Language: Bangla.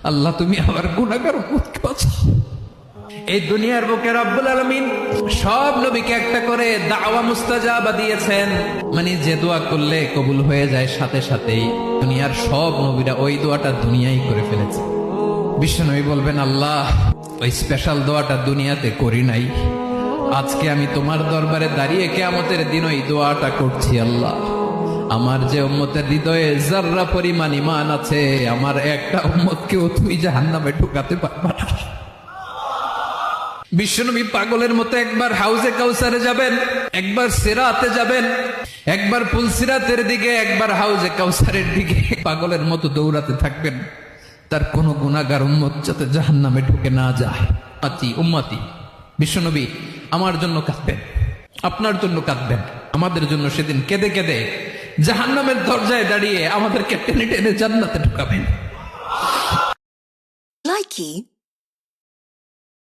আল্লাহ তুমি আমার গুনাহগার উম্মতকে বাঁচাও। এই দুনিয়ার বুকে রব্বুল আলামিন সব নবীকে একটা করে দাওয়া মুস্তাজাবা দিয়েছেন, মানে যে দোয়া করলে কবুল হয়ে যায় সাথে সাথেই। দুনিয়ার সব নবীরা ওই দোয়াটা দুনিয়ায় করে ফেলেছে। বিশ্বনবী বলবেন, আল্লাহ ওই স্পেশাল দোয়াটা দুনিয়াতে করি নাই, আজকে আমি তোমার দরবারে দাঁড়িয়ে কিয়ামতের দিন ওই দোয়াটা করছি। আল্লাহ আমার যে উম্মতের হৃদয়ে যাররা পরিমাণ ঈমান আছে, আমার একটা উম্মতকেও তুমি জাহান্নামে ঢুকাতে পারবা না। বিশ্বনবী পাগলের মতো একবার হাউজে কাউসারে যাবেন, একবার সিরাতে যাবেন, একবার পুলসিরাতের দিকে, একবার হাউজে কাউসারের দিকে পাগলের মতো দৌড়াতে থাকবেন, তার কোন গুনাহগার উম্মত যাতে জাহান্নামে ঢুকে না যায়। উম্মতি বিশ্বনবী আমার জন্য কাঁদবেন, আপনার জন্য কাঁদবেন, আমাদের জন্য সেদিন কেঁদে কেঁদে জাহান্নামের দরজায় দাঁড়িয়ে আমাদেরকে টেনে টেনে জান্নাতে ঢুকাবেন। Likey